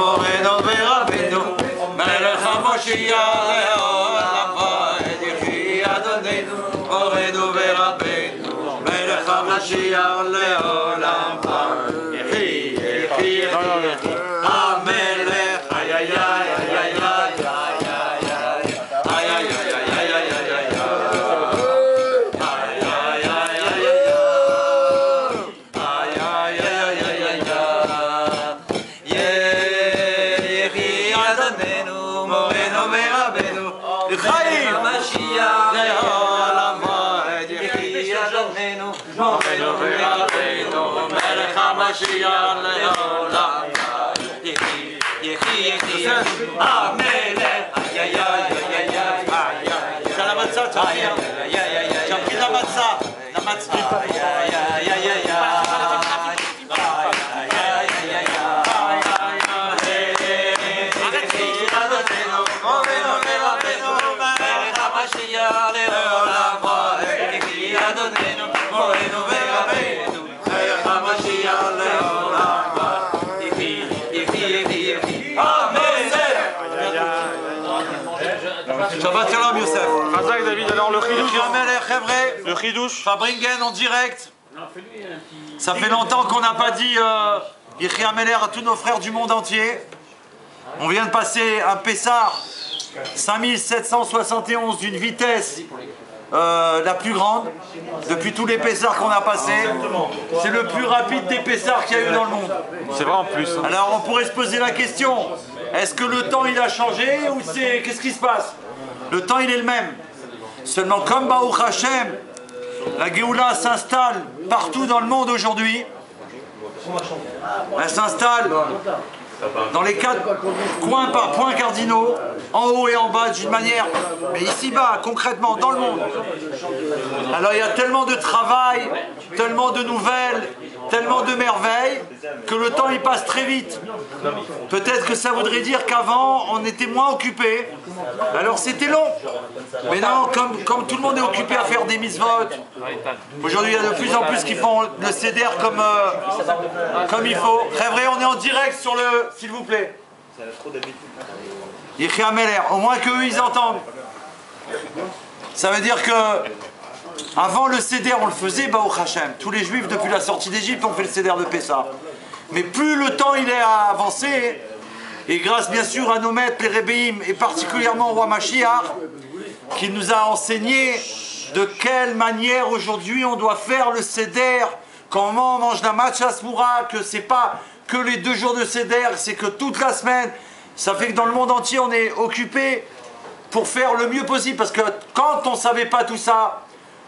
Moreno ורבנו, מלך המשיח לעולם ועד, יחי אדוננו, מורנו ורבנו, מלך המשיח לעולם ועד, יחי, יחי, יחי, יחי, המלך, איי איי איי איי המשיח לעולם יחי, יחי, יחי, המלך, איי איי איי איי איי, של המצה, תשמחי למצה, למצה, איי איי איי איי Shabbat Shalom Youssef. Razak David, alors le Chidouche. Fabringen en direct. Ça fait longtemps qu'on n'a pas dit Yechi Ameler à tous nos frères du monde entier. On vient de passer un Pessar 5771 d'une vitesse la plus grande depuis tous les Pessars qu'on a passés. C'est le plus rapide des Pessars qu'il y a eu dans le monde. C'est vrai en plus. Alors on pourrait se poser la question, est-ce que le temps il a changé ou c'est qu'est-ce qui se passe? Le temps il est le même. Seulement comme Baruch Hashem, la Géoula s'installe partout dans le monde aujourd'hui. Elle s'installe dans les 4 coins par points cardinaux, en haut et en bas d'une manière, mais ici-bas, concrètement, dans le monde. Alors il y a tellement de travail, tellement de nouvelles, tellement de merveilles, que le temps il passe très vite. Peut-être que ça voudrait dire qu'avant, on était moins occupé, alors c'était long. Mais non, comme tout le monde est occupé à faire des mitzvot, aujourd'hui il y a de plus en plus qui font le seder comme il faut. Très vrai, on est en direct sur le... S'il vous plaît. Yechi Ameler, au moins qu'eux ils entendent. Ça veut dire que avant le Seder on le faisait, Baruch Hashem. Tous les juifs depuis la sortie d'Égypte ont fait le Seder de Pessah. Mais plus le temps il est avancé, et grâce bien sûr à nos maîtres, les Rebbeim, et particulièrement au roi Mashiach, qui nous a enseigné de quelle manière aujourd'hui on doit faire le Seder, comment on mange la matcha smoura, que c'est pas que les 2 jours de Seder, c'est que toute la semaine. Ça fait que dans le monde entier, on est occupé pour faire le mieux possible. Parce que quand on ne savait pas tout ça,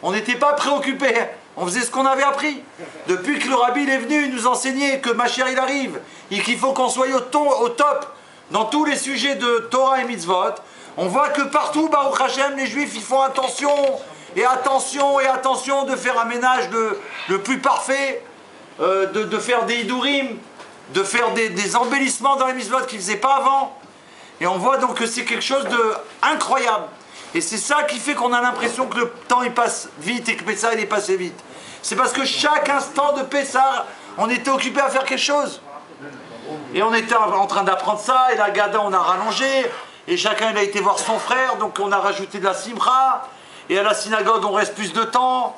on n'était pas préoccupé. On faisait ce qu'on avait appris. Depuis que le Rabbi est venu nous enseigner que Mashiach il arrive, et qu'il faut qu'on soit au top dans tous les sujets de Torah et Mitzvot, on voit que partout, Baruch Hashem, les Juifs, ils font attention, et attention, et attention de faire un ménage le plus parfait, de faire des Hidurim, de faire des embellissements dans les mitzvot qu'ils ne faisaient pas avant. Et on voit donc que c'est quelque chose d'incroyable. Et c'est ça qui fait qu'on a l'impression que le temps il passe vite et que Pessah il est passé vite. C'est parce que chaque instant de Pessah, on était occupé à faire quelque chose. Et on était en train d'apprendre ça, et la Gada on a rallongé, et chacun il a été voir son frère, donc on a rajouté de la Simcha, et à la synagogue on reste plus de temps.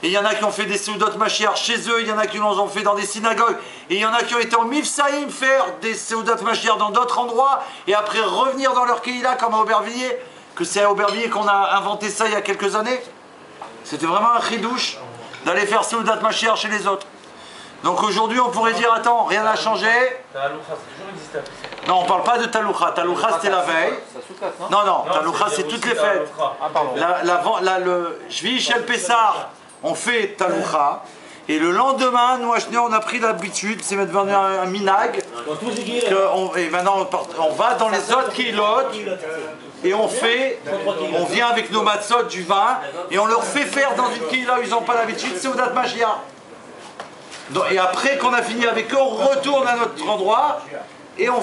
Et il y en a qui ont fait des Seudot Mashiach chez eux, il y en a qui l'ont fait dans des synagogues, et il y en a qui ont été en Mifsaïm faire des Seudot Mashiach dans d'autres endroits, et après revenir dans leur Kehila comme à Aubervilliers, que c'est à Aubervilliers qu'on a inventé ça il y a quelques années. C'était vraiment un chidouche d'aller faire Seudot Mashiach chez les autres. Donc aujourd'hui on pourrait dire, attends, rien n'a changé. Non, on ne parle pas de Taloucha. Taloucha c'était la veille. Non, non, Taloucha c'est toutes les fêtes. Le Shvi Shel Pessar, on fait Taloucha, et le lendemain, nous, on a pris l'habitude, c'est devenu un minag, et maintenant on va dans les autres kilotes, et on vient avec nos matzot du vin, et on leur fait faire dans une kila où ils n'ont pas l'habitude, c'est Oudat Mashiach. Et après qu'on a fini avec eux, on retourne à notre endroit, et on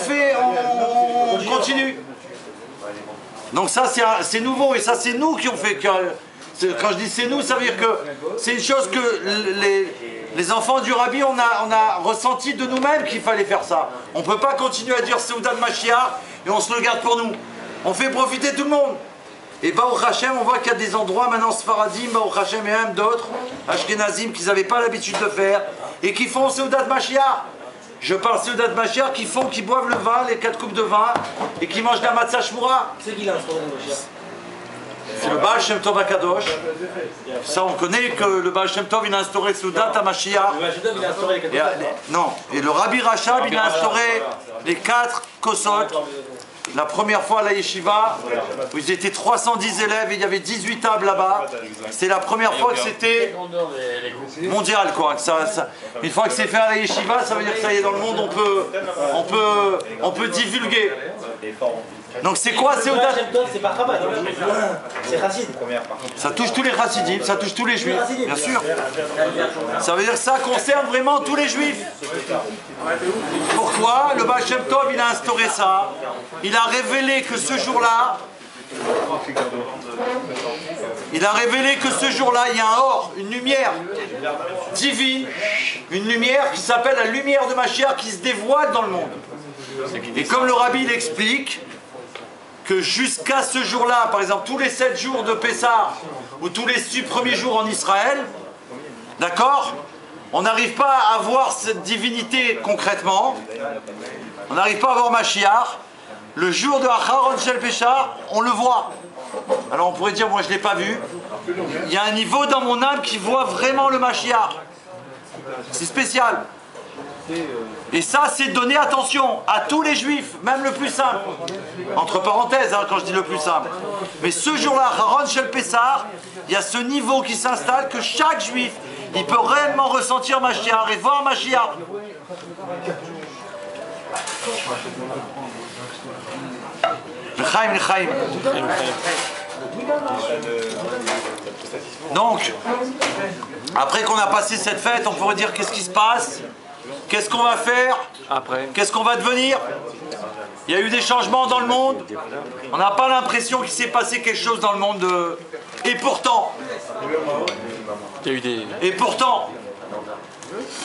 continue. Donc ça c'est nouveau, et ça c'est nous qui ont fait. Quand je dis c'est nous, ça veut dire que c'est une chose que les enfants du Rabbi, on a ressenti de nous-mêmes qu'il fallait faire ça. On ne peut pas continuer à dire Seudat Mashiach et on se le garde pour nous. On fait profiter tout le monde. Et Baruch Hashem, on voit qu'il y a des endroits maintenant Sfaradim, Baruch Hashem et même d'autres, Ashkenazim, qu'ils n'avaient pas l'habitude de faire et qui font Seudat Mashiach. Je parle Seudat Mashiach qui boivent le vin, les 4 coupes de vin et qui mangent la matzah shmura. C'est qui l'a instauré le Mashiach? C'est le Baal Shem Tov HaKadosh. Ça, on connaît que le Baal Shem Tov, il a instauré Seudat Mashiach. Le Baal Shem Tov, il a instauré les 4 coupes. Non, et le Rabbi Rachab, il a instauré les 4 kosot. La première fois à la yeshiva, où ils étaient 310 élèves et il y avait 18 tables là-bas. C'est la première fois que c'était mondial, quoi. Une fois que c'est fait à la yeshiva, ça veut dire que ça y est, dans le monde, on peut divulguer. Donc c'est quoi Seudat? C'est pas Chabad, c'est Chassid. Ça touche tous les chassidim, ça touche tous les juifs, bien sûr. Ça veut dire que ça concerne vraiment tous les juifs. Pourquoi? Le Baal Shem Tov, il a instauré ça. Il a révélé que ce jour-là, il y a un or, une lumière divine, une lumière qui s'appelle la lumière de Mashiach qui se dévoile dans le monde. Et comme le Rabbi l'explique, que jusqu'à ce jour-là, par exemple, tous les 7 jours de Pessah, ou tous les 6 premiers jours en Israël, d'accord, on n'arrive pas à voir cette divinité concrètement, on n'arrive pas à voir Mashiach, le jour de Acharon Shel Pesha, on le voit. Alors on pourrait dire, moi je ne l'ai pas vu, il y a un niveau dans mon âme qui voit vraiment le Mashiach. C'est spécial. Et ça, c'est donner attention à tous les juifs, même le plus simple. Entre parenthèses, quand je dis le plus simple. Mais ce jour-là, Haron Shel Pessah, il y a ce niveau qui s'installe que chaque juif, il peut réellement ressentir Mashiach et voir Mashiach. L'chaim, l'chaim. Donc, après qu'on a passé cette fête, on pourrait dire qu'est-ce qui se passe? Qu'est-ce qu'on va faire après? Qu'est-ce qu'on va devenir? Il y a eu des changements dans le monde. On n'a pas l'impression qu'il s'est passé quelque chose dans le monde. Et pourtant,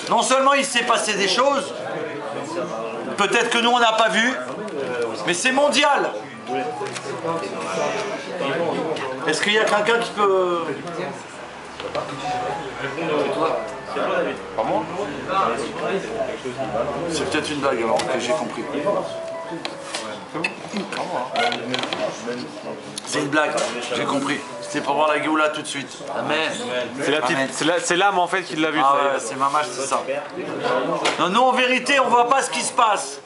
non seulement il s'est passé des choses, peut-être que nous on n'a pas vu, mais c'est mondial. Est-ce qu'il y a quelqu'un qui peut... Pas moi? C'est peut-être une blague alors, ok, j'ai compris. C'est une blague, j'ai compris. C'était pour voir la Géoula tout de suite. Amen. C'est l'âme en fait qui l'a vu. Ah ouais, c'est Mamash, c'est ça. Non, nous en vérité, on ne voit pas ce qui se passe.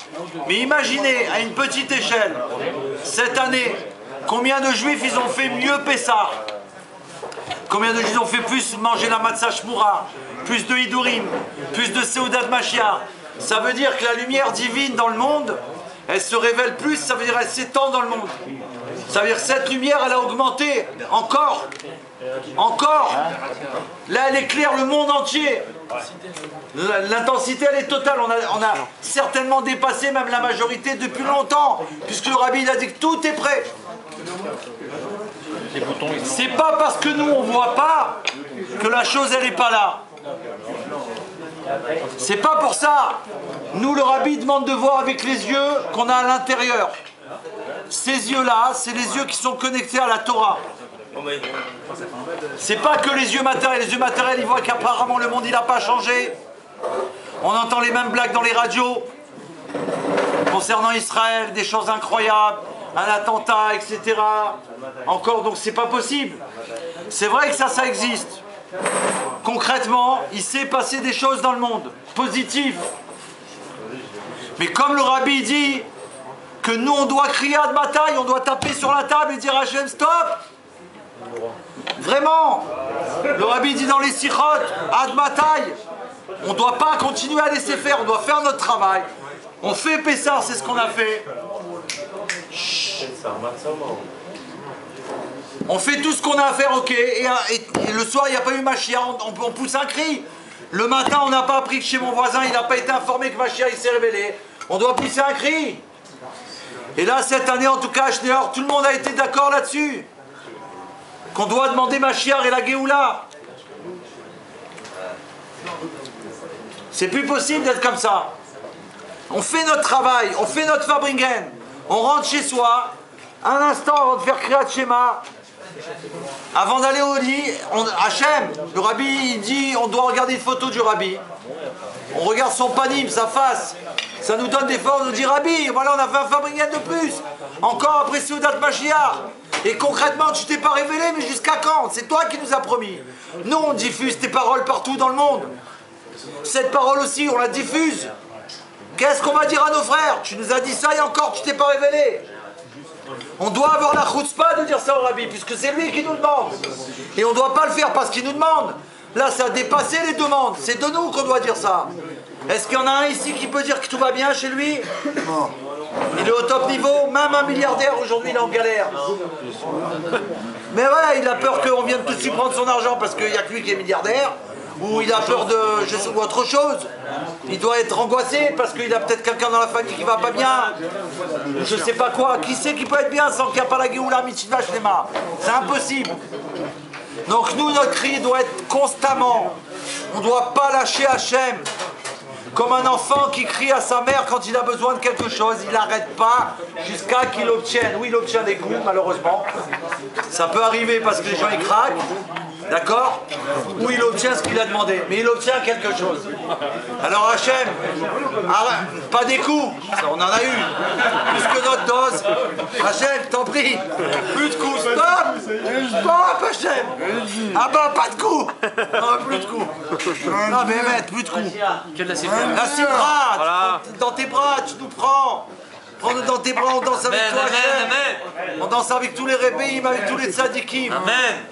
Mais imaginez, à une petite échelle, cette année, combien de juifs ils ont fait mieux Pessah? Combien de juifs ont fait plus manger la matzah shmura, plus de hidurim, plus de seudat Mashiach? Ça veut dire que la lumière divine dans le monde, elle se révèle plus, ça veut dire qu'elle s'étend dans le monde. Ça veut dire que cette lumière, elle a augmenté encore. Encore. Là, elle éclaire le monde entier. L'intensité, elle est totale. On a certainement dépassé même la majorité depuis longtemps, puisque le Rabbi il a dit que tout est prêt. C'est pas parce que nous, on voit pas que la chose, elle n'est pas là. C'est pas pour ça. Nous, le Rabbi demande de voir avec les yeux qu'on a à l'intérieur. Ces yeux-là, c'est les yeux qui sont connectés à la Torah. C'est pas que les yeux matériels. Les yeux matériels, ils voient qu'apparemment le monde, il n'a pas changé. On entend les mêmes blagues dans les radios concernant Israël, des choses incroyables, un attentat, etc. Encore, donc c'est pas possible. C'est vrai que ça existe. Concrètement, il s'est passé des choses dans le monde, positives. Mais comme le Rabbi dit que nous on doit crier à de bataille, on doit taper sur la table et dire Hachem stop. Vraiment. Le Rabbi dit dans les sichot, à de bataille. On ne doit pas continuer à laisser faire, on doit faire notre travail. On fait Pessah, c'est ce qu'on a fait. Chut. On fait tout ce qu'on a à faire, ok. Et le soir, il n'y a pas eu Mashiach, on pousse un cri. Le matin, on n'a pas appris que chez mon voisin, il n'a pas été informé que Mashiach il s'est révélé. On doit pousser un cri. Et là, cette année, en tout cas, à Schneor, tout le monde a été d'accord là-dessus. Qu'on doit demander Mashiach et la Géoula. C'est plus possible d'être comme ça. On fait notre travail, on fait notre Fabringen. On rentre chez soi, un instant avant de faire Kriyat Shema. Avant d'aller au lit, Hachem, le rabbi, il dit on doit regarder une photo du rabbi. On regarde son panim, sa face. Ça nous donne des forces, on nous dit rabbi, voilà, on a fait un Fabringen de plus. Encore après Seudat Mashiach. Et concrètement, tu t'es pas révélé, mais jusqu'à quand? C'est toi qui nous as promis. Nous, on diffuse tes paroles partout dans le monde. Cette parole aussi, on la diffuse. Qu'est-ce qu'on va dire à nos frères? Tu nous as dit ça et encore, tu t'es pas révélé. On doit avoir la chutzpah de dire ça au rabbi, puisque c'est lui qui nous demande. Et on ne doit pas le faire parce qu'il nous demande. Là, ça a dépassé les demandes. C'est de nous qu'on doit dire ça. Est-ce qu'il y en a un ici qui peut dire que tout va bien chez lui? Non. Il est au top niveau. Même un milliardaire, aujourd'hui, il est en galère. Mais ouais, il a peur qu'on vienne tout de suite prendre son argent parce qu'il n'y a que lui qui est milliardaire. Ou il a peur de ou autre chose. Il doit être angoissé parce qu'il a peut-être quelqu'un dans la famille qui va pas bien. Je sais pas quoi. Qui sait qui peut être bien sans qu'il n'y a pas la Géoula Mitzvah Shlema? C'est impossible. Donc nous, notre cri doit être constamment. On ne doit pas lâcher Hachem. Comme un enfant qui crie à sa mère quand il a besoin de quelque chose, il n'arrête pas jusqu'à qu'il obtienne. Oui, il obtient des coups, malheureusement. Ça peut arriver parce que les gens y craquent. D'accord? Ou il obtient ce qu'il a demandé, mais il obtient quelque chose. Alors Hachem, pas des coups, ça, on en a eu, plus que notre dose. Hachem, t'en prie, plus de coups, stop! Stop Hachem! Ah bah pas de coups! Non, plus de coups. Non mais mec, plus de coups. La cibra, voilà. Dans tes bras, tu nous prends. Prends-nous dans tes bras, on danse avec toi, Hachem. On danse avec tous les rébéim, avec tous les tzadikim,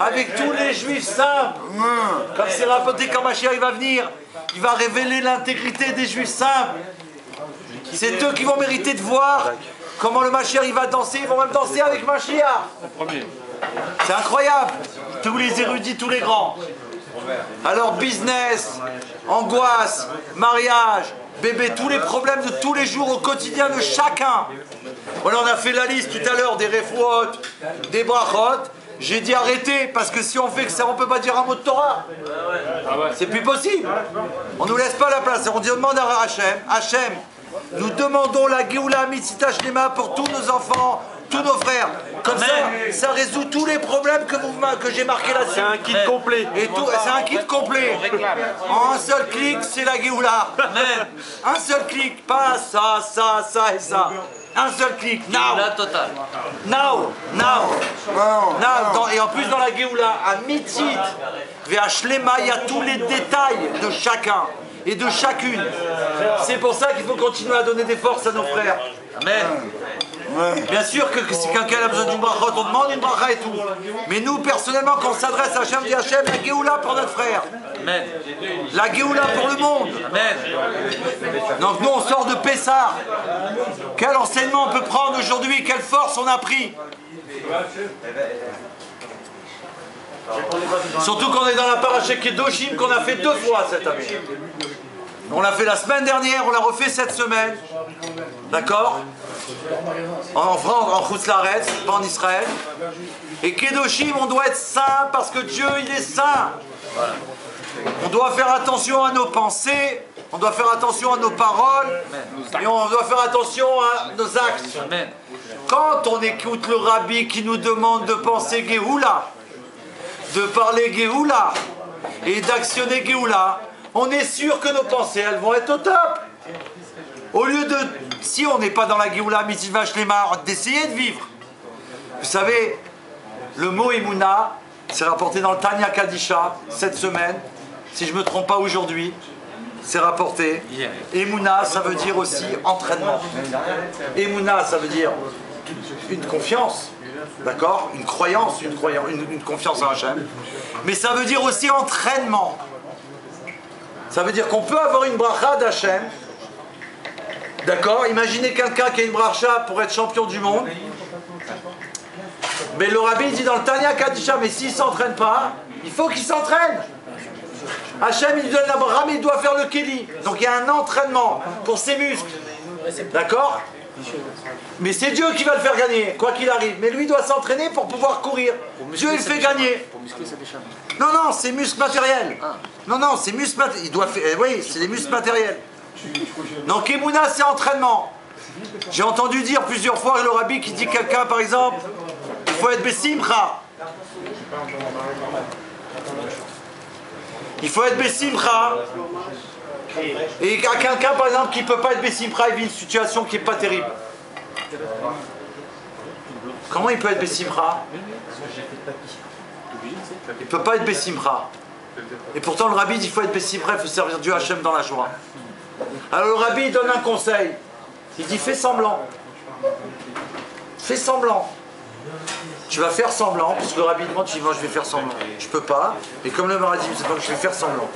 avec tous les juifs simples. Comme c'est rapporté quand Mashiach va venir, il va révéler l'intégrité des juifs simples. C'est eux qui vont mériter de voir comment le Mashiach il va danser. Ils vont même danser avec Mashiach. C'est incroyable. Tous les érudits, tous les grands. Alors business, angoisse, mariage, bébé, tous les problèmes de tous les jours au quotidien de chacun. Voilà, on a fait la liste tout à l'heure des refouot, des brachot. J'ai dit arrêtez parce que si on fait que ça, on peut pas dire un mot de Torah. C'est plus possible. On nous laisse pas la place. On demande à Hachem, Hachem, nous demandons la Géoula Mitzvah Shlema pour tous nos enfants, tous nos frères. Comme ça résout tous les problèmes que j'ai marqués là-dessus. C'est un kit complet. C'est un kit complet. En un seul clic, c'est la Géoula. Un seul clic, pas ça, ça, ça et ça. Un seul clic. Now. Et en plus dans la Géoula, à Mitzit, vers Shlema, il y a tous les détails de chacun et de chacune. C'est pour ça qu'il faut continuer à donner des forces à nos frères. Amen. Bien sûr que si quelqu'un a besoin d'une bracha, on demande une bracha et tout. Mais nous, personnellement, quand on s'adresse à Hachem, on dit Hachem, la Géoula pour notre frère. Amen. La Géoula pour le monde. Amen. Donc nous, on sort de Pessah. Quel enseignement on peut prendre aujourd'hui? Quelle force on a pris? Surtout qu'on est dans la paracha Kedoshim qu'on a fait 2 fois cette année. On l'a fait la semaine dernière, on l'a refait cette semaine. D'accord? En France, en Chutz Laaretz, pas en Israël. Et Kedoshim, on doit être saint parce que Dieu, il est saint. Voilà. On doit faire attention à nos pensées, on doit faire attention à nos paroles, et on doit faire attention à nos actes. Quand on écoute le rabbi qui nous demande de penser Géoula, de parler Géoula et d'actionner Géoula, on est sûr que nos pensées, elles vont être au top. Au lieu de, si on n'est pas dans la Géoula Mitzvah Shlema, d'essayer de vivre. Vous savez, le mot Emouna, c'est rapporté dans le Tanya Kadisha cette semaine. Si je ne me trompe pas aujourd'hui, c'est rapporté. Emouna, ça veut dire aussi entraînement. Emouna, ça veut dire une confiance. D'accord? Une croyance, une confiance en Hachem. Mais ça veut dire aussi entraînement. Ça veut dire qu'on peut avoir une bracha d'Hachem. D'accord? Imaginez quelqu'un qui a une bracha pour être champion du monde. Mais le rabbi dit dans le Tanya Kadisha, mais s'il ne s'entraîne pas, il faut qu'il s'entraîne. Hachem, il donne la bracha, mais il doit faire le kéli. Donc il y a un entraînement pour ses muscles. D'accord? Mais c'est Dieu qui va le faire gagner, quoi qu'il arrive. Mais lui doit s'entraîner pour pouvoir courir. Dieu, il fait gagner. Pour muscler sa décharge. Non, non, c'est muscle matériel. Non, non, c'est muscle matériel. Il doit faire... oui, c'est des muscles matériels. Donc, Emouna, c'est entraînement. J'ai entendu dire plusieurs fois le rabbi qui dit quelqu'un, par exemple, il faut être Bessimcha. Il faut être Bessimcha. Et à quelqu'un, par exemple, qui ne peut pas être Bessimcha, il vit une situation qui n'est pas terrible. Comment il peut être Bessimcha? Il ne peut pas être Bessimcha. Et pourtant, le rabbi dit qu'il faut être Bessimcha, il faut servir Dieu Hachem dans la joie. Alors le rabbi il donne un conseil. Il dit fais semblant. Fais semblant. Tu vas faire semblant, parce que le rabbi demande, tu dis moi je vais faire semblant. Je peux pas. Et comme le Mara dit, c'est pas que je vais faire semblant.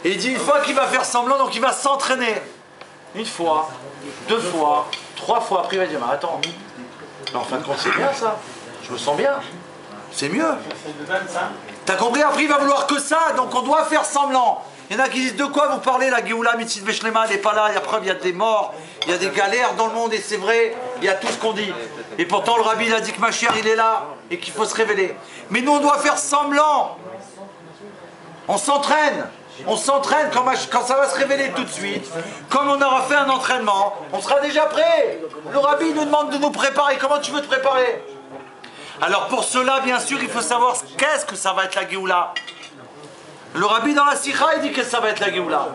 Et il dit une fois qu'il va faire semblant, donc il va s'entraîner. Une fois, 2 fois, 3 fois. Après il va dire mais attends. En fin de compte c'est bien ça. Je me sens bien. C'est mieux. T'as compris? Après il va vouloir que ça, donc on doit faire semblant. Il y en a qui disent de quoi vous parlez, la Géoula, Mitzit Veshlema, elle n'est pas là, il y a preuve, il y a des morts, il y a des galères dans le monde, et c'est vrai, il y a tout ce qu'on dit. Et pourtant le rabbi il a dit que ma chère il est là, et qu'il faut se révéler. Mais nous on doit faire semblant. On s'entraîne quand ça va se révéler tout de suite. Comme on aura fait un entraînement, on sera déjà prêt. Le rabbi nous demande de nous préparer, comment tu veux te préparer? Alors pour cela, bien sûr, il faut savoir qu'est-ce que ça va être la Géoula. Le rabbi dans la Sikha, il dit que ça va être la Géoula.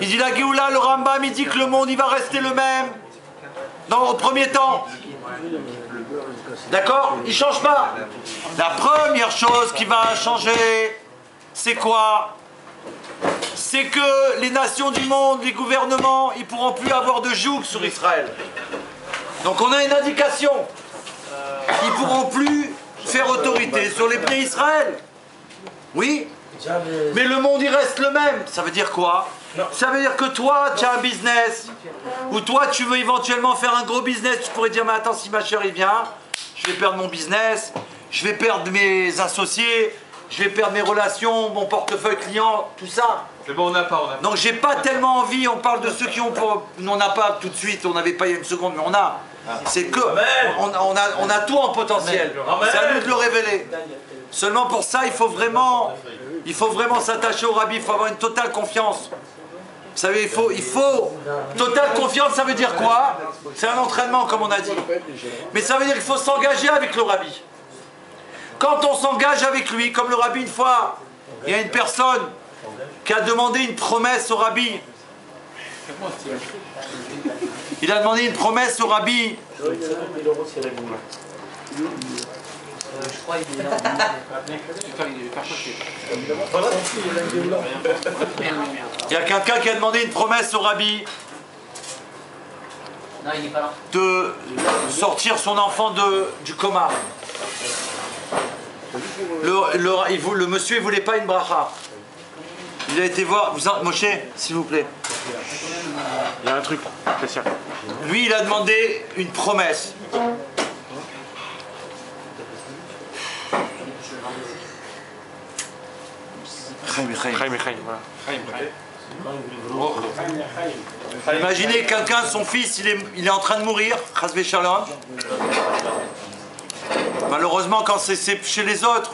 Il dit la Géoula, le Rambam, il dit que le monde, il va rester le même au premier temps. D'accord? Il ne change pas. La première chose qui va changer, c'est quoi? C'est que les nations du monde, les gouvernements, ils ne pourront plus avoir de joug sur Israël. Donc on a une indication. Ils ne pourront plus faire autorité sur les pays Israël. Oui? Mais le monde il reste le même. Ça veut dire quoi? Ça veut dire que toi tu as un business, ou toi tu veux éventuellement faire un gros business. Tu pourrais dire mais attends, si ma chère il vient, je vais perdre mon business, je vais perdre mes associés, je vais perdre mes relations, mon portefeuille client, tout ça. C'est bon, on n'a pas. Donc j'ai pas tellement envie. On parle de ceux qui ont on n'a pas tout de suite, on n'avait pas il y a une seconde, mais on a. C'est que on a tout en potentiel. C'est à nous de le révéler. Seulement pour ça, il faut vraiment s'attacher au rabbi, il faut avoir une totale confiance. Vous savez, il faut totale confiance, ça veut dire quoi? C'est un entraînement, comme on a dit. Mais ça veut dire qu'il faut s'engager avec le rabbi. Quand on s'engage avec lui, comme le rabbi, une fois, il y a une personne qui a demandé une promesse au rabbi. Il a demandé une promesse au rabbi. Je crois qu'il est là. Il y a quelqu'un qui a demandé une promesse au rabbi de sortir son enfant du coma. Le monsieur ne voulait pas une bracha. Il a été voir... Moshe, s'il vous plaît. Il y a un truc spécial. Lui, il a demandé une promesse. Voilà. Imaginez quelqu'un, son fils, il est en train de mourir, Chasvé Shalom. Malheureusement, quand c'est chez les autres.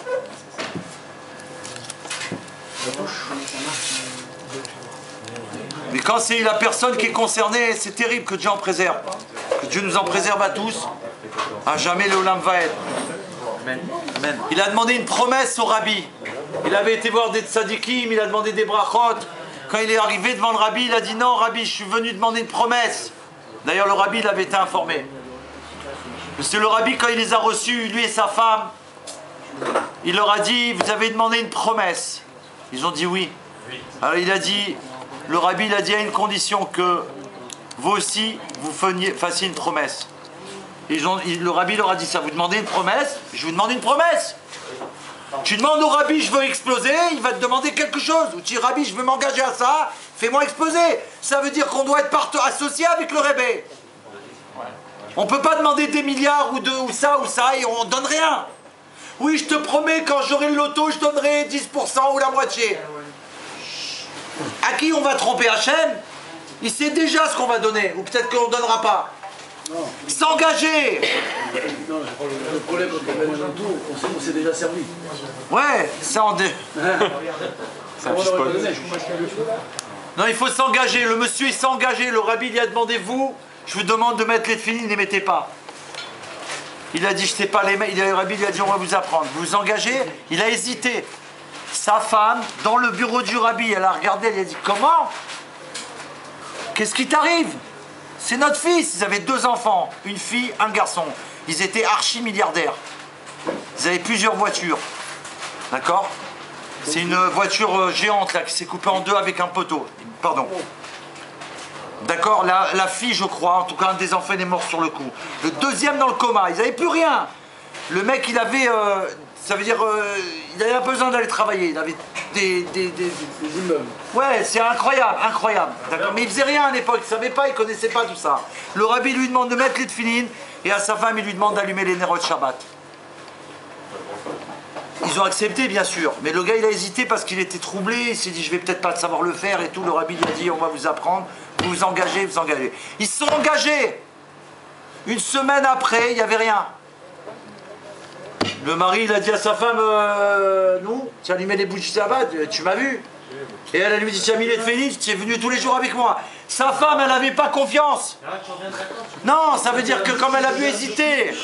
Mais quand c'est la personne qui est concernée, c'est terrible, que Dieu en préserve. Que Dieu nous en préserve à tous. À jamais le Olam va être. Il a demandé une promesse au rabbi. Il avait été voir des tzadikim, il a demandé des brachot. Quand il est arrivé devant le rabbi, il a dit non rabbi, je suis venu demander une promesse. D'ailleurs le rabbi il avait été informé. Parce que le rabbi quand il les a reçus, lui et sa femme, il leur a dit vous avez demandé une promesse. Ils ont dit oui. Alors il a dit, le rabbi il a dit à une condition que vous aussi vous fassiez une promesse. Le rabbi leur a dit ça, vous demandez une promesse, je vous demande une promesse. Tu demandes au rabbi je veux exploser, il va te demander quelque chose. Ou tu dis rabbi je veux m'engager à ça, fais-moi exploser. Ça veut dire qu'on doit être associé avec le rébé. On ne peut pas demander des milliards ou ça et on ne donne rien. Oui je te promets quand j'aurai le loto je donnerai 10% ou la moitié. À qui on va tromper? Hachem? Il sait déjà ce qu'on va donner, ou peut-être qu'on ne donnera pas. S'engager. Non, le problème, quand on met un tour, on s'est déjà servi. Ouais, ça en deux. C'est un fist-paul. Non, il faut s'engager. Le monsieur, il s'est engagé. Le rabbi lui a demandé, vous, je vous demande de mettre les tefilines, ne les mettez pas. Il a dit, je sais pas les mettre. Le rabbi lui a dit, on va vous apprendre. Vous vous engagez. Il a hésité. Sa femme, dans le bureau du rabbi, elle a regardé, elle a dit, comment? Qu'est-ce qui t'arrive? C'est notre fils. Ils avaient 2 enfants, une fille, un garçon. Ils étaient archi-milliardaires. Ils avaient plusieurs voitures. D'accord? C'est une voiture géante là qui s'est coupée en 2 avec un poteau. Pardon. D'accord, la fille, je crois, en tout cas un des enfants, il est mort sur le coup. Le deuxième dans le coma, ils n'avaient plus rien. Le mec, il avait, ça veut dire, il avait pas besoin d'aller travailler. Il avait des immeubles. Ouais, c'est incroyable, incroyable. D'accord, mais il faisait rien à l'époque, il savait pas, il connaissait pas tout ça. Le rabbi lui demande de mettre les tefilines et à sa femme, il lui demande d'allumer les nérodes Shabbat. Ils ont accepté, bien sûr, mais le gars, il a hésité parce qu'il était troublé. Il s'est dit, je vais peut-être pas savoir le faire et tout. Le rabbi lui a dit, on va vous apprendre. Vous vous engagez, vous engagez. Ils se sont engagés. Une semaine après, il n'y avait rien. Le mari, il a dit à sa femme, nous, tu as allumé les bougies Shabbat, tu m'as vu. Et elle lui dit, tu as mis les tefilines, tu es venu tous les jours avec moi. Sa femme, elle n'avait pas confiance. Non, ça veut dire que comme elle a vu hésiter,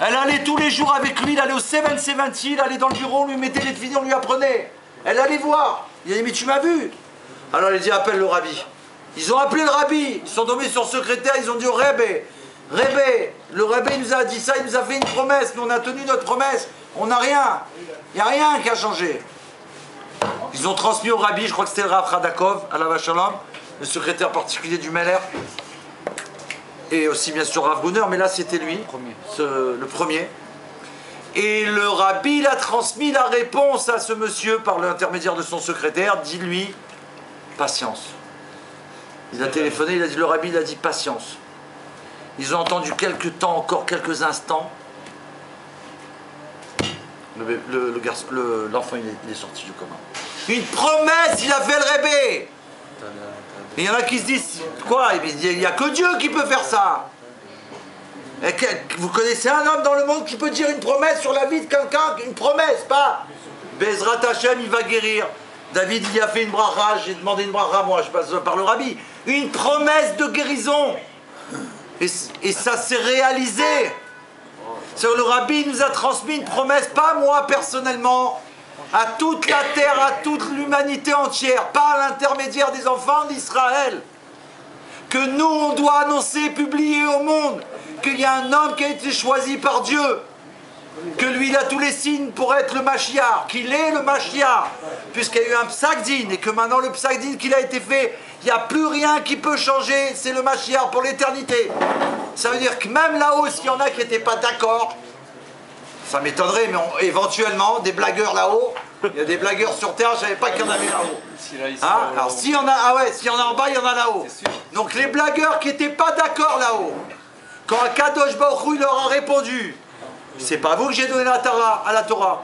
elle allait tous les jours avec lui, il allait au 770, il allait dans le bureau, on lui mettait les tefilines, on lui apprenait. Elle allait voir. Il a dit, mais tu m'as vu. Alors il a dit, appelle le rabbi. Ils ont appelé le rabbi, ils sont tombés sur le secrétaire, ils ont dit au Rebbe, Rebbe, le Rebbe nous a dit ça, il nous a fait une promesse, nous on a tenu notre promesse, on n'a rien, il n'y a rien qui a changé. Ils ont transmis au rabbi, je crois que c'était le Rav Radakov, à la Vachalom, le secrétaire particulier du Meller, et aussi bien sûr Rav Gunner, mais là c'était lui, le premier. Et le rabbi il a transmis la réponse à ce monsieur par l'intermédiaire de son secrétaire, dis-lui, patience. Il a téléphoné, il a dit, le rabbi il a dit patience. Ils ont entendu quelques temps, encore quelques instants. L'enfant il est sorti du coma. Une promesse, il a fait le rébé. Il y en a qui se disent, quoi? Il n'y a que Dieu qui peut faire ça. Et vous connaissez un homme dans le monde qui peut dire une promesse sur la vie de quelqu'un? Une promesse, pas Bezrat Hashem, il va guérir. David, il a fait une bracha, j'ai demandé une bracha, moi, je passe par le rabbi. Une promesse de guérison. Et ça s'est réalisé. Le rabbi nous a transmis une promesse, pas moi personnellement, à toute la terre, à toute l'humanité entière, pas à l'intermédiaire des enfants d'Israël. Que nous, on doit annoncer, publier au monde qu'il y a un homme qui a été choisi par Dieu, que lui, il a tous les signes pour être le Mashiach, qu'il est le Mashiach, puisqu'il y a eu un Psak-Din, et que maintenant le Psak-Din qu'il a été fait, il n'y a plus rien qui peut changer, c'est le Mashiach pour l'éternité. Ça veut dire que même là-haut, s'il y en a qui n'étaient pas d'accord, ça m'étonnerait, mais éventuellement, des blagueurs là-haut, il y a des blagueurs sur Terre, je ne savais pas qu'il y en avait là-haut. Hein? Alors s'il y en a, ah ouais, s'il y en a en bas, il y en a là-haut. Donc les blagueurs qui n'étaient pas d'accord là-haut, quand Kadosh Baruch Hu, il leur a répondu, c'est pas vous que j'ai donné la Torah, à la Torah,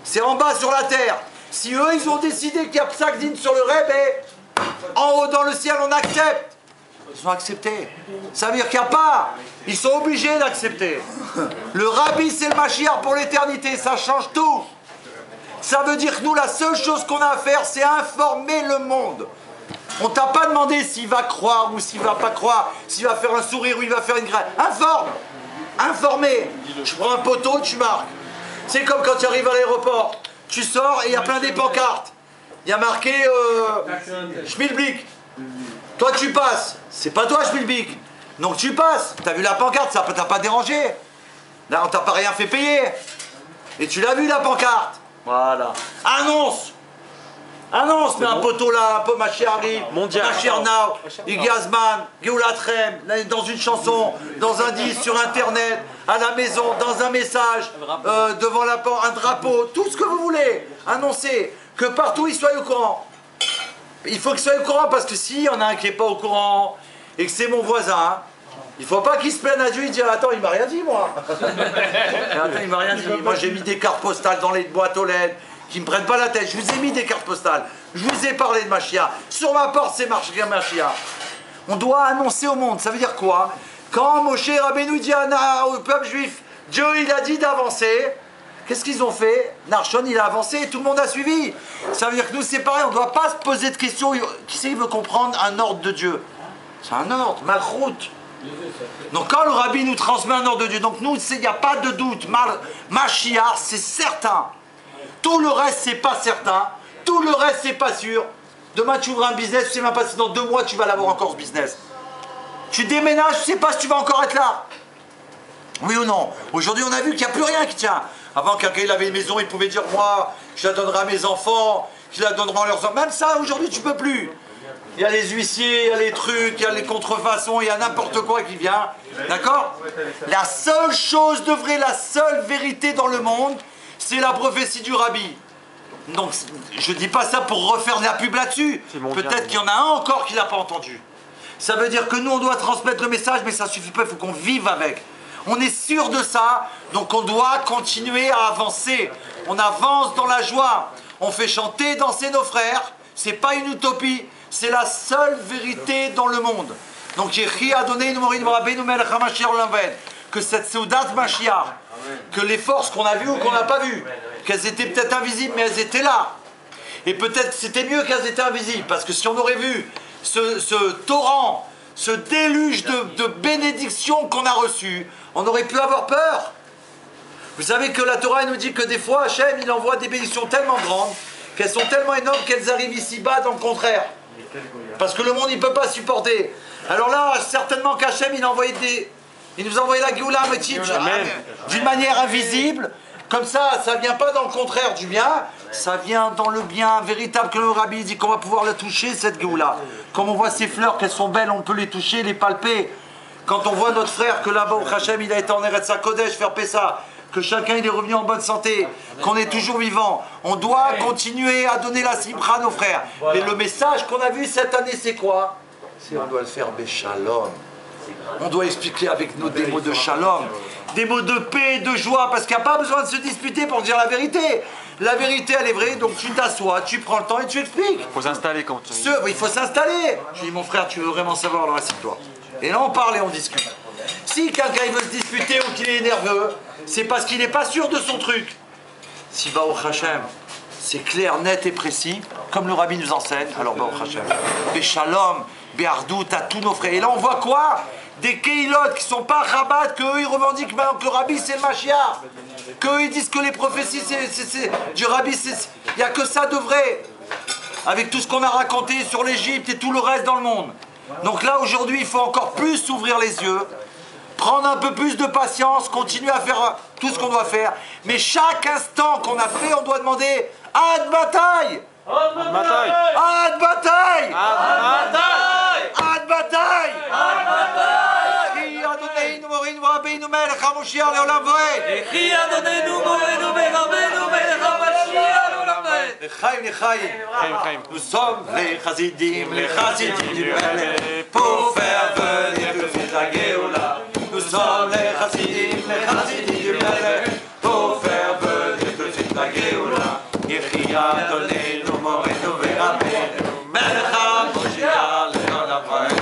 c'est en bas sur la terre. Si eux, ils ont décidé qu'il y a Psak-Din sur le Rebbe, en haut dans le ciel, on accepte. Ils ont accepté. Ça veut dire qu'il n'y a pas. Ils sont obligés d'accepter. Le rabbi, c'est le Mashiach pour l'éternité. Ça change tout. Ça veut dire que nous, la seule chose qu'on a à faire, c'est informer le monde. On t'a pas demandé s'il va croire ou s'il va pas croire, s'il va faire un sourire ou il va faire une graine. Informe. Informer. Tu prends un poteau, tu marques. C'est comme quand tu arrives à l'aéroport. Tu sors et il y a plein des pancartes. Il y a marqué Schmilblick. Toi tu passes, c'est pas toi Schmilblick. Donc tu passes, t'as vu la pancarte, ça t'a pas dérangé. Là on t'a pas rien fait payer. Et tu l'as vu la pancarte. Voilà. Annonce. Annonce, mais un poteau là, un peu ma chère arrive, ma chère Now, Igazman, Geoulatrem, dans une chanson, dans un disque, sur internet, à la maison, dans un message, devant la porte, un drapeau, tout ce que vous voulez. Annoncez, que partout ils soient au courant. Il faut qu'ils soient au courant parce que s'il y en a un qui n'est pas au courant et que c'est mon voisin, il ne faut pas qu'il se plaigne à Dieu et dire attends, il m'a rien dit moi. Attends, il m'a rien dit. Moi j'ai mis des cartes postales dans les boîtes aux lettres qui ne me prennent pas la tête. Je vous ai mis des cartes postales. Je vous ai parlé de Mashiach. Sur ma porte c'est marqué Mashiach. On doit annoncer au monde. Ça veut dire quoi? Quand Moshe Rabbeinu dit au peuple juif, Dieu il a dit d'avancer, qu'est-ce qu'ils ont fait? Narshon il a avancé et tout le monde a suivi. Ça veut dire que nous c'est pareil, on ne doit pas se poser de questions. Qui c'est qui veut comprendre un ordre de Dieu? C'est un ordre, Malchut. Donc quand le rabbi nous transmet un ordre de Dieu, donc nous il n'y a pas de doute, Mashiach c'est certain. Tout le reste c'est pas certain, tout le reste c'est pas sûr. Demain tu ouvres un business, tu sais même pas si dans 2 mois tu vas l'avoir encore ce business. Tu déménages, tu sais pas si tu vas encore être là. Oui ou non? Aujourd'hui on a vu qu'il n'y a plus rien qui tient. Avant quelqu'un il avait une maison, il pouvait dire moi je la donnerai à mes enfants, je la donnerai à leurs enfants. Même ça aujourd'hui tu peux plus. Il y a les huissiers, il y a les trucs, il y a les contrefaçons, il y a n'importe quoi qui vient. D'accord? La seule chose de vrai, la seule vérité dans le monde, c'est la prophétie du rabbi. Donc, je ne dis pas ça pour refaire de la pub là-dessus. Peut-être qu'il y en a un encore qui ne l'a pas entendu. Ça veut dire que nous, on doit transmettre le message, mais ça ne suffit pas, il faut qu'on vive avec. On est sûr de ça, donc on doit continuer à avancer. On avance dans la joie. On fait chanter, danser nos frères. Ce n'est pas une utopie. C'est la seule vérité dans le monde. Donc, que cette Seudat Mashiach, que les forces qu'on a vues ou qu'on n'a pas vues, qu'elles étaient peut-être invisibles, mais elles étaient là. Et peut-être que c'était mieux qu'elles étaient invisibles, parce que si on aurait vu ce torrent, ce déluge de bénédictions qu'on a reçues, on aurait pu avoir peur. Vous savez que la Torah nous dit que des fois, Hachem, il envoie des bénédictions tellement grandes, qu'elles sont tellement énormes qu'elles arrivent ici-bas dans le contraire. Parce que le monde, il ne peut pas supporter. Alors là, certainement qu'Hachem, il nous a envoyé la Géoula d'une manière invisible. Comme ça ne vient pas dans le contraire du bien, ça vient dans le bien véritable que le Rabbi dit qu'on va pouvoir la toucher, cette Géoula. Comme on voit ces fleurs, qu'elles sont belles, on peut les toucher, les palper. Quand on voit notre frère que là-bas, au Hachem, il a été en Eretz HaKodesh faire Pessa, que chacun il est revenu en bonne santé, qu'on est toujours vivant. On doit continuer à donner la simcha à nos frères. Mais le message qu'on a vu cette année, c'est quoi? C'est on doit le faire Béchalom. On doit expliquer avec nous des mots de shalom, des mots de paix et de joie, parce qu'il n'y a pas besoin de se disputer pour dire la vérité. La vérité, elle est vraie, donc tu t'assois, tu prends le temps et tu expliques. Il faut s'installer quand tu... Il faut s'installer. Je dis, mon frère, tu veux vraiment savoir, alors assieds-toi. Et là, on parle et on discute. Si quelqu'un il veut se disputer ou qu'il est nerveux, c'est parce qu'il n'est pas sûr de son truc. Si Baruch Hashem, c'est clair, net et précis, comme le Rabbi nous enseigne, alors Baruch Hashem, Béchalom, Béardout, à tous nos frères. Et là, on voit quoi? Des Keilot qui ne sont pas Rabat, qu'eux ils revendiquent maintenant que le Rabbi c'est le Mashiach, qu'eux ils disent que les prophéties du Rabbi, il n'y a que ça de vrai, avec tout ce qu'on a raconté sur l'Égypte et tout le reste dans le monde. Donc là aujourd'hui il faut encore plus s'ouvrir les yeux, prendre un peu plus de patience, continuer à faire tout ce qu'on doit faire, mais chaque instant qu'on a fait on doit demander Ad bataille, Ad bataille, Ad bataille, Ad bataille, Ad bataille, Ad bataille. Adonneinu Morenu Rabbeinu Melech HaMoshiach Leolam Vaed. Echi Adonneinu Morenu Rabbeinu Melech HaMoshiach Leolam Vaed. L'chaim, l'chaim. Chaim. Nous sommes les chassidim du Melech, pour faire venir tout de suite la Géoula. Nous sommes les chassidim du Melech, pour faire venir tout de suite la Géoula. Yechi Adonneinu Morenu Rabbeinu Melech HaMoshiach Leolam Vaed.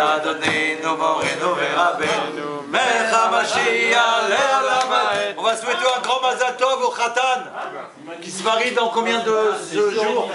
Adonneinu Morenu Rabbeinu Melech HaMashiach Leolam Vaed. On va souhaiter un grand Mazal Tov au Khatan qui se marie dans combien de jours?